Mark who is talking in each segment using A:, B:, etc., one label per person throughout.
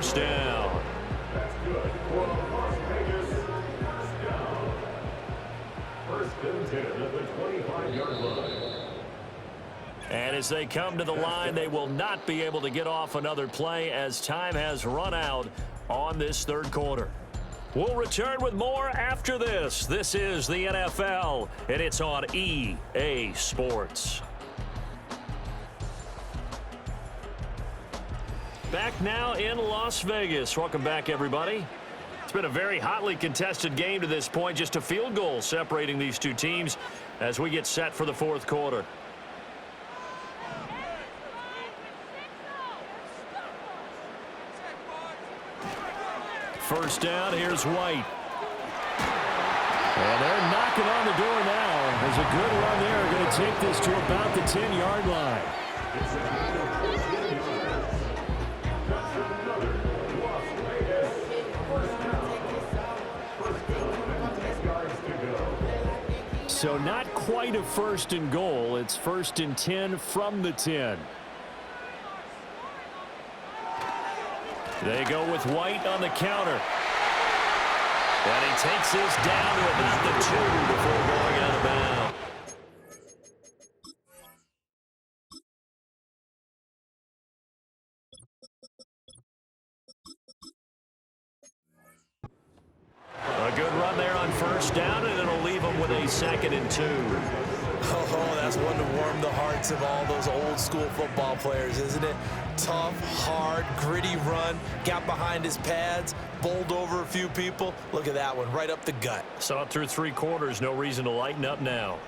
A: first down.
B: That's good for the Las Vegas down. First and 10 at the 25-yard line.
A: And as they come to the line, they will not be able to get off another play as time has run out on this third quarter. We'll return with more after this. This is the NFL, and it's on EA Sports. Back now in Las Vegas. Welcome back, everybody. It's been a very hotly contested game to this point. Just a field goal separating these two teams as we get set for the fourth quarter. First down, here's White. And they're knocking on the door now. There's a good run there. Going to take this to about the 10-yard line. So not quite a first and goal. It's first and 10 from the 10. They go with White on the counter. And he takes this down to about the 2 before going out of bounds. A good run there on first down, and it'll leave them with a 2nd and 2.
C: Oh, that's one to warm the hearts of all those old school football players, isn't it? Tough, hard, gritty run, got behind his pads, bowled over a few people. Look at that one, right up the gut.
A: Saw it through 3 quarters, no reason to lighten up now.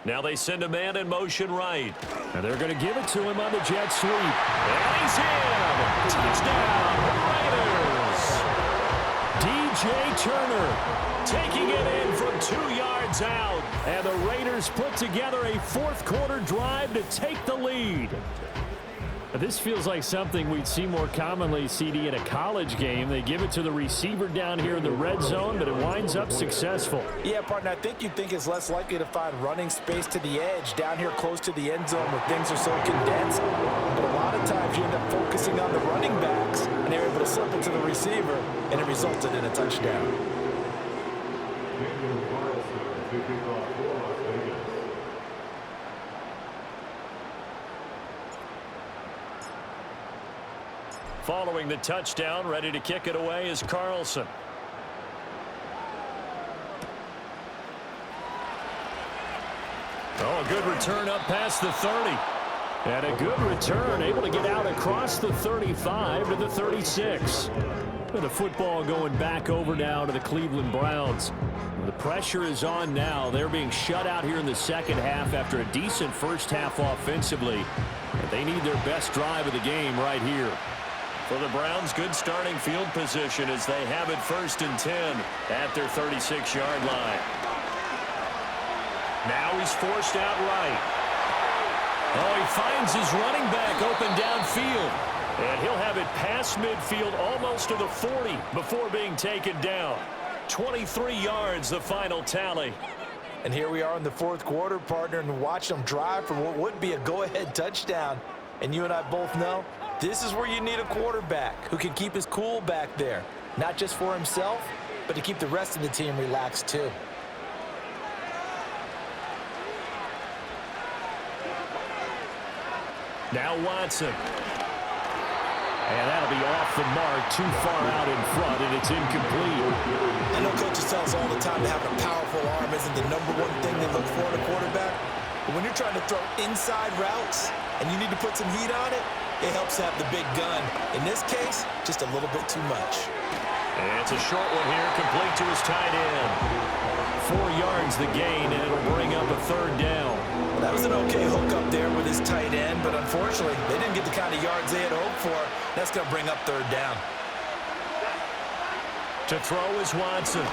A: Now they send a man in motion right. And they're going to give it to him on the jet sweep. And he's in! Touchdown, Raiders! DJ Turner taking it in from 2 yards out. And the Raiders put together a fourth quarter drive to take the lead. This feels like something we'd see more commonly, CD, in a college game. They give it to the receiver down here in the red zone, but it winds up successful.
C: Yeah, partner, I think you'd think it's less likely to find running space to the edge down here close to the end zone where things are so condensed. But a lot of times you end up focusing on the running backs, and they're able to slip it to the receiver, and it resulted in a touchdown.
A: Following the touchdown, ready to kick it away is Carlson. Oh, a good return up past the 30. And a good return, able to get out across the 35 to the 36. And the football going back over now to the Cleveland Browns. The pressure is on now. They're being shut out here in the second half after a decent first half offensively. And they need their best drive of the game right here. For the Browns, good starting field position as they have it first and 10 at their 36-yard line. Now he's forced out right. Oh, he finds his running back open downfield. And he'll have it past midfield almost to the 40 before being taken down. 23 yards, the final tally.
C: And here we are in the fourth quarter, partner, and watch them drive for what would be a go-ahead touchdown. And you and I both know this is where you need a quarterback who can keep his cool back there. Not just for himself, but to keep the rest of the team relaxed too.
A: Now Watson. And that'll be off the mark, too far out in front, and it's incomplete.
C: I know coaches tell us all the time that having a powerful arm isn't the #1 thing they look for in a quarterback. But when you're trying to throw inside routes and you need to put some heat on it, it helps to have the big gun. In this case, just a little bit too much.
A: And it's a short one here, complete to his tight end. 4 yards the gain, and it'll bring up a third down.
C: Well, that was an okay hook up there with his tight end, but unfortunately, they didn't get the kind of yards they had hoped for. That's going to bring up third down.
A: To throw is Watson.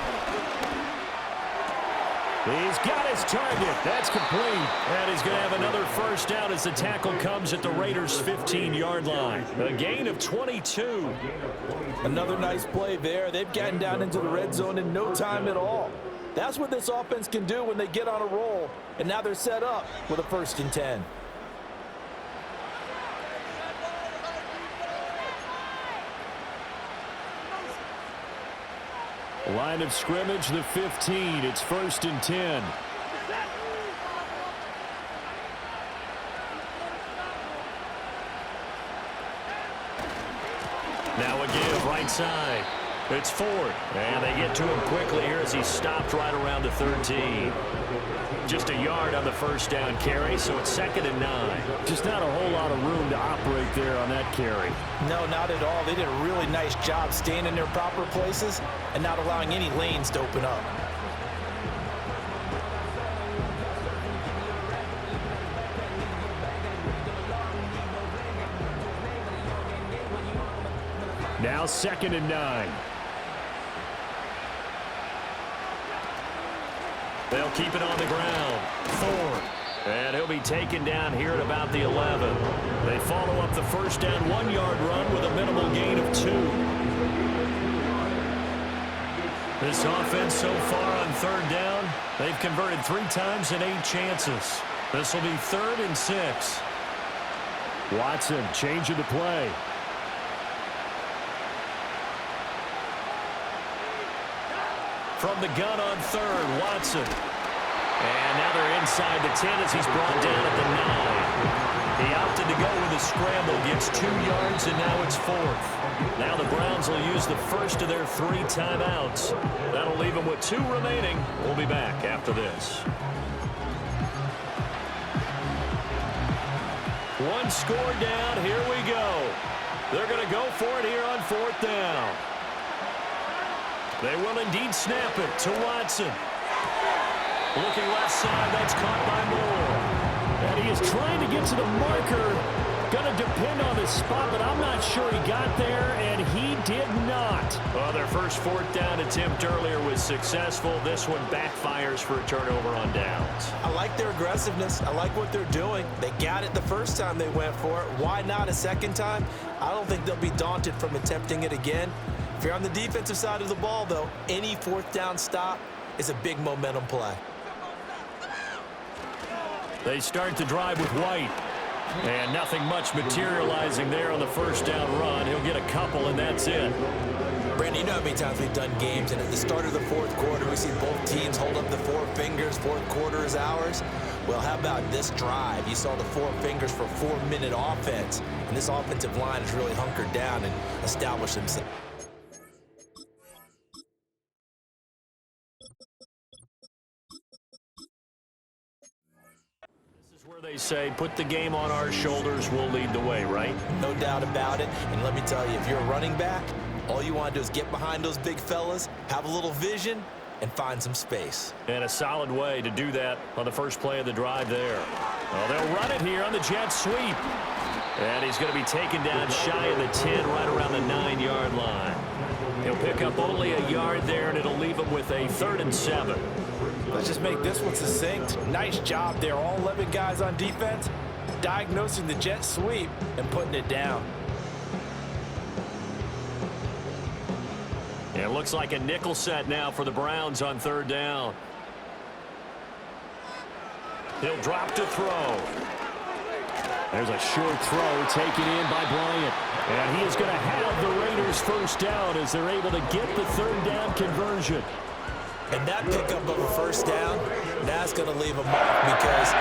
A: He's got his target. That's complete. And he's going to have another first down as the tackle comes at the Raiders' 15-yard line. A gain of 22.
C: Another nice play there. They've gotten down into the red zone in no time at all. That's what this offense can do when they get on a roll. And now they're set up with a 1st and 10.
A: Line of scrimmage, the 15. It's 1st and 10. Now a give right side. It's 4th. And they get to him quickly here as he stopped right around the 13. Just a yard on the 1st down carry, so it's 2nd and 9. Just not a whole lot of room to operate there on that carry.
C: No, not at all. They did a really nice job staying in their proper places and not allowing any lanes to open up.
A: Now 2nd and 9. They'll keep it on the ground. 4th. And he'll be taken down here at about the 11. They follow up the 1st down 1-yard run with a minimal gain of 2. This offense so far on 3rd down, they've converted 3 times in 8 chances. This will be 3rd and 6. Watson changing the play. From the gun on 3rd, Watson. And now they're inside the 10 as he's brought down at the 9. He opted to go with a scramble, gets 2 yards, and now it's 4th. Now the Browns will use the first of their 3 timeouts. That'll leave them with 2 remaining. We'll be back after this. 1 score down. Here we go. They're going to go for it here on 4th down. They will indeed snap it to Watson. Looking left side, that's caught by Moore. And he is trying to get to the marker. Going to depend on his spot, but I'm not sure he got there, and he did not. Well, their first 4th down attempt earlier was successful. This one backfires for a turnover on downs.
C: I like their aggressiveness. I like what they're doing. They got it the first time they went for it. Why not a second time? I don't think they'll be daunted from attempting it again. If you're on the defensive side of the ball, though, any 4th down stop is a big momentum play.
A: They start the drive with White. And nothing much materializing there on the 1st down run. He'll get a couple, and that's it.
C: Brandon, you know how many times we've done games, and at the start of the 4th quarter, we see both teams hold up the 4 fingers, 4th quarter is ours. Well, how about this drive? You saw the 4 fingers for 4-minute offense, and this offensive line has really hunkered down and established themselves.
A: They say, put the game on our shoulders, we'll lead the way, right?
C: No doubt about it. And let me tell you, if you're a running back, all you want to do is get behind those big fellas, have a little vision, and find some space.
A: And a solid way to do that on the first play of the drive there. Well, they'll run it here on the jet sweep. And he's going to be taken down shy of the 10, right around the 9-yard line. He'll pick up only a yard there, and it'll leave him with a 3rd and 7.
C: Let's just make this one succinct. Nice job there. All 11 guys on defense diagnosing the jet sweep and putting it down.
A: And it looks like a nickel set now for the Browns on 3rd down. He'll drop to throw. There's a short throw taken in by Bryant. And he is going to have the Raiders 1st down as they're able to get the 3rd down conversion.
C: And that pickup of a 1st down, that's going to leave a mark because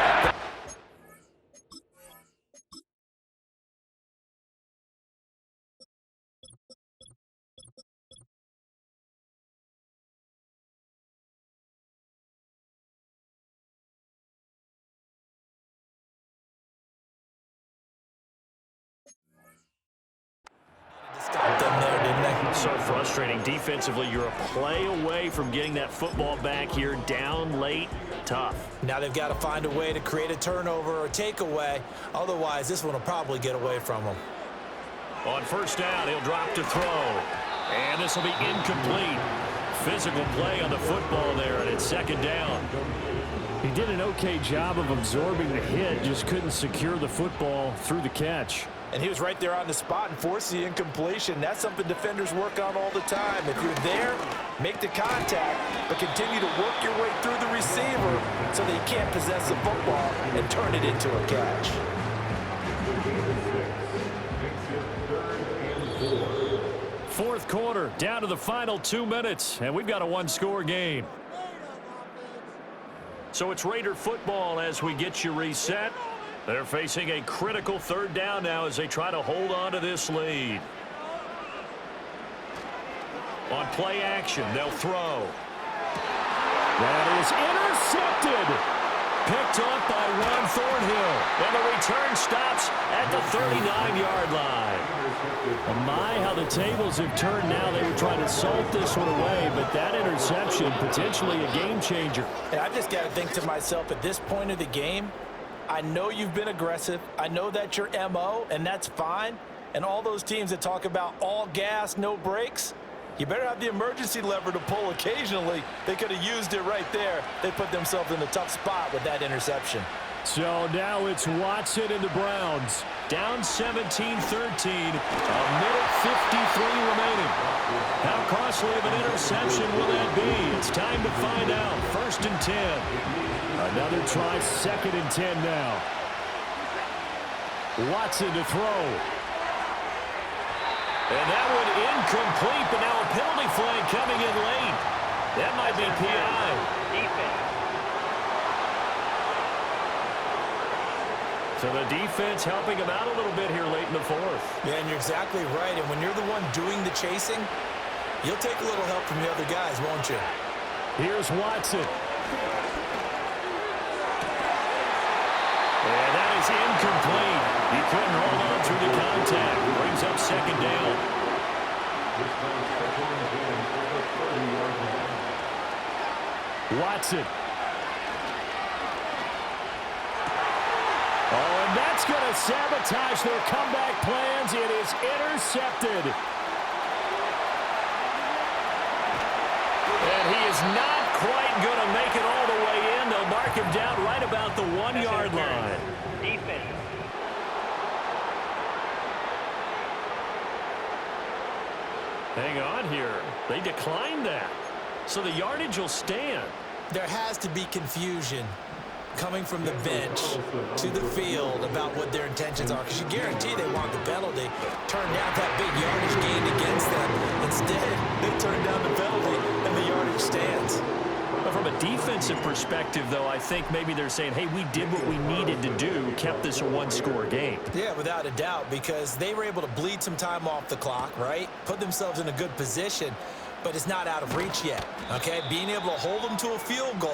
C: stopped them there, didn't they?
A: So frustrating. Defensively, you're a play away from getting that football back here, down late. Tough.
C: Now they've got to find a way to create a turnover or takeaway. Otherwise, this one will probably get away from them.
A: On 1st down, he'll drop to throw. And this will be incomplete. Physical play on the football there, and it's 2nd down. He did an okay job of absorbing the hit, just couldn't secure the football through the catch.
C: And he was right there on the spot and forced the incompletion. That's something defenders work on all the time. If you're there, make the contact, but continue to work your way through the receiver so that he can't possess the football and turn it into a catch.
A: Fourth quarter, down to the final 2 minutes, and we've got a one-score game. So it's Raider football as we get you reset. They're facing a critical third down now as they try to hold on to this lead. On play action, they'll throw. That is intercepted. Picked up by Ron Thornhill. And the return stops at the 39-yard line. Oh my, how the tables have turned now. They were trying to salt this one away, but that interception, potentially a game changer.
C: And I just got to think to myself, at this point of the game, I know you've been aggressive. I know that's your MO, and that's fine. And all those teams that talk about all gas, no brakes, you better have the emergency lever to pull occasionally. They could have used it right there. They put themselves in a tough spot with that interception.
A: So now it's Watson and the Browns. Down 17-13, a minute 53 remaining. How costly of an interception will that be? It's time to find out. 1st and 10. Another try, 2nd and 10 now. Watson to throw. And that one incomplete, but now a penalty flag coming in late. That might be PI. So the defense helping him out a little bit here late in the fourth.
C: Yeah, and you're exactly right. And when you're the one doing the chasing, you'll take a little help from the other guys, won't you?
A: Here's Watson. And that is incomplete. He couldn't hold on through the contact. Brings up 2nd down. Watson. Oh, and that's going to sabotage their comeback plans. It is intercepted. And he is not quite going to make it all the way in. They'll mark him down right about the 1-yard line.
D: Defense.
A: Hang on here. They declined that. So the yardage will stand.
C: There has to be confusion coming from the bench to the field about what their intentions are, because you guarantee they want the penalty. Turn down that big yardage gained against them. Instead, they turn down the penalty, and the yardage stands.
A: But from a defensive perspective, though, I think maybe they're saying, hey, we did what we needed to do, kept this a one-score game.
C: Yeah, without a doubt, because they were able to bleed some time off the clock, right? Put themselves in a good position, but it's not out of reach yet, okay? Being able to hold them to a field goal